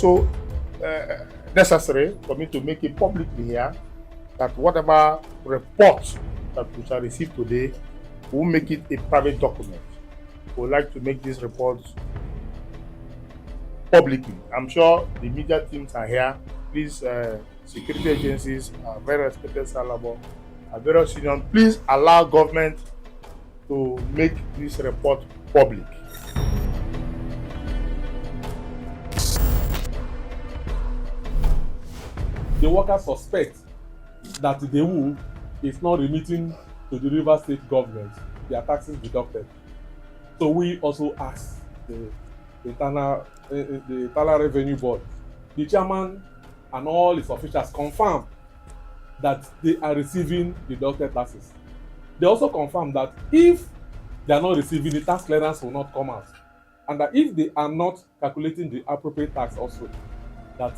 also necessary for me to make it publicly here that whatever report that we shall receive today, we'll make it a private document. We would like to make this report publicly. I'm sure the media teams are here. Please, security agencies, very respected Salabo, various unions, please allow government to make this report public. The workers suspect that Daewoo is not remitting to the Rivers State government their taxes deducted. So we also asked the internal revenue board, the chairman and all his officials confirm that they are receiving deducted taxes. They also confirm that if they are not receiving, the tax clearance will not come out, and that if they are not calculating the appropriate tax also, that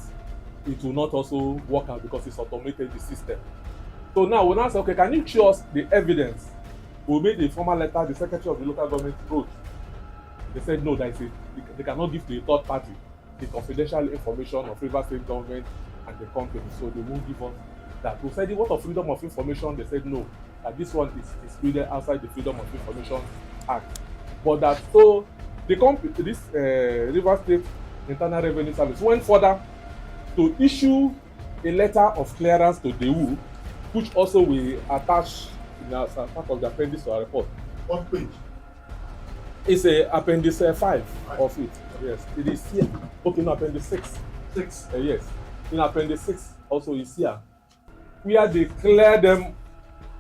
it will not also work out because it's automated the system. So now we now say, okay, can you show us the evidence? We made a formal letter, the secretary of the local government wrote. They said no, that they cannot give to a third party the confidential information of Rivers State government and the company, so they won't give us that. We said, what of freedom of information? They said no, that this one is treated outside the Freedom of Information Act. But that so the company, this Rivers State Internal Revenue Service went further to issue a letter of clearance to Daewoo, which also we attach in as part of the appendix to our report. What page? It's a appendix 5 of it. Yes, it is here. Okay, no, appendix 6. 6. Yes, in appendix 6 also is here, where they clear them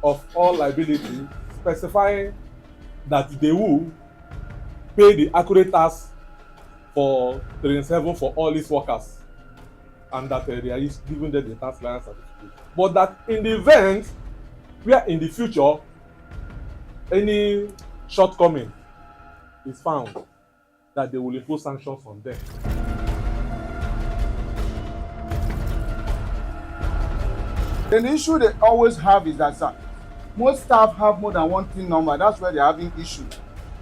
of all liability, specifying that Daewoo pay the accurate tax for 37 for all its workers, and that they are giving them the tax clearance certificate. But that in the event where in the future any shortcoming is found, that they will impose sanctions on them. Then the issue they always have is that, sir, most staff have more than one TIN number. That's why they're having issue.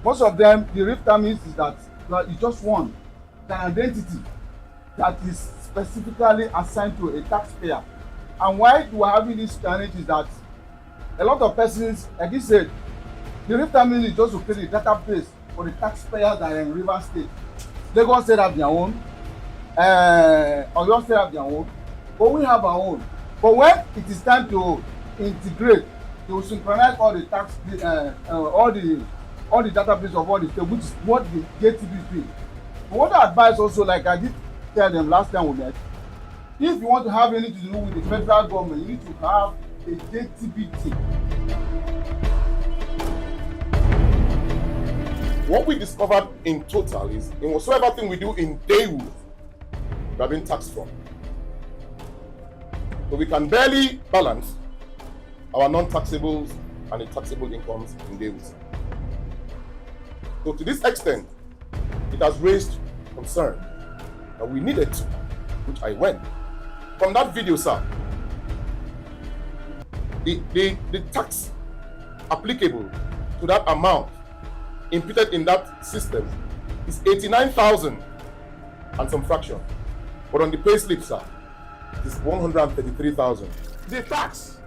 Most of them, the real term is that it's just one, the identity that is specifically assigned to a taxpayer. And why we're having this challenge is that a lot of persons, like you said, the real term is just to create a database for the taxpayers that are in Rivers State. Lagos State have their own, Oyo State have their own, but we have our own. But when it is time to integrate, they will synchronize all the tax, all the database of all the state, which is what the JTB is doing. But what I advise also, like I did tell them last time we met, if you want to have anything to do with the federal government, you need to have a JTB team. What we discovered in total is, in whatsoever thing we do in Daewoo, we are being taxed from. So we can barely balance our non-taxables and the taxable incomes in Daewoo. So to this extent, it has raised concern that we needed to, which I went. From that video, sir, the tax applicable to that amount imputed in that system is 89,000 and some fraction. But on the pay slip, sir, it is 133,000. The tax,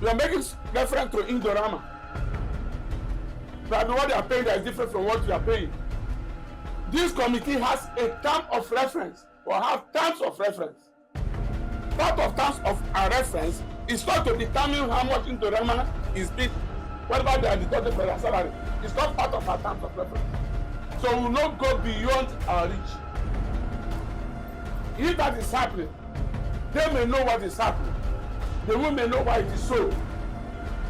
you are making reference to Indorama. But what they are paying that is different from what you are paying. This committee has a term of reference, or have terms of reference. Part of terms of a reference is not to determine how much Indorama is paid, whether they are deducted for their salary. It's not part of our terms of reference. So we will not go beyond our reach. If that is happening, they may know what is happening. The women may know why it is so.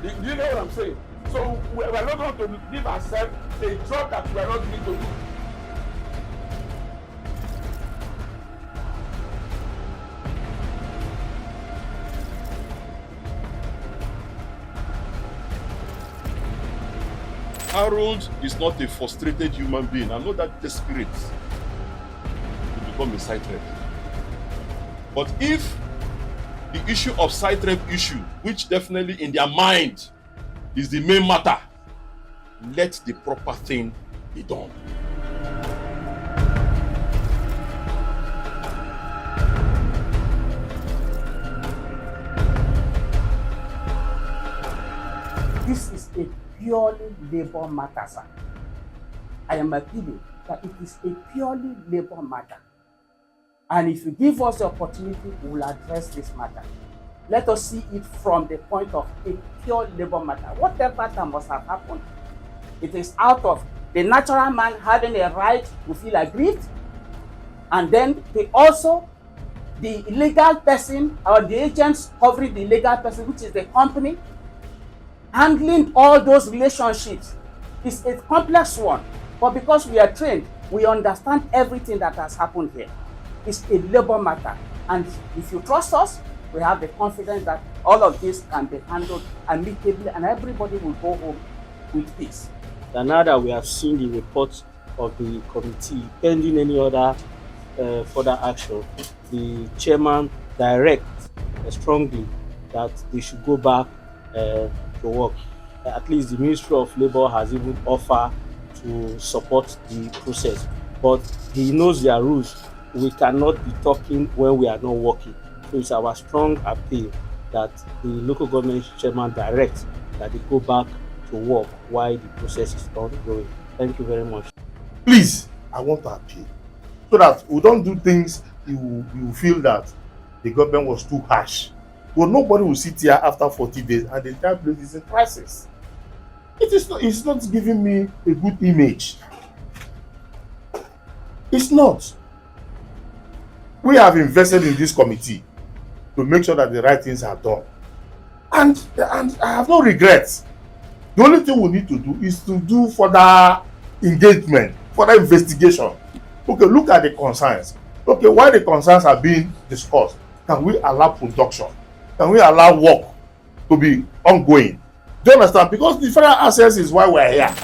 Do you know what I'm saying? So we are not going to give ourselves a job that we are not going to do. Harold is not a frustrated human being. I'm not that desperate to become a site rep. But if the issue of site rep issue, which definitely in their mind is the main matter, let the proper thing be done. purely labor matter, sir. I am appealing that it is a purely labor matter. And if you give us the opportunity, we will address this matter. Let us see it from the point of a pure labor matter. Whatever that must have happened, it is out of the natural man having a right to feel aggrieved, and then the illegal person or the agents covering the illegal person, which is the company, handling all those relationships. It's a complex one, but because we are trained, we understand everything that has happened here. It's a labor matter, and if you trust us, we have the confidence that all of this can be handled amicably and everybody will go home with peace. And now that we have seen the report of the committee, pending any other further action, the chairman directs strongly that they should go back to work. At least the Ministry of Labour has even offered to support the process, but he knows their rules. We cannot be talking when we are not working. So it's our strong appeal that the local government chairman directs that they go back to work while the process is ongoing. Thank you very much. Please, I want to appeal so that we don't do things you feel that the government was too harsh. But nobody will sit here after 40 days and the entire place is in crisis. It's not giving me a good image. It's not. We have invested in this committee to make sure that the right things are done. And I have no regrets. The only thing we need to do is to do further engagement, further investigation. Okay, look at the concerns. Okay, while the concerns are being discussed, can we allow production? Can we allow work to be ongoing? Do you understand? Because the federal access is why we are here.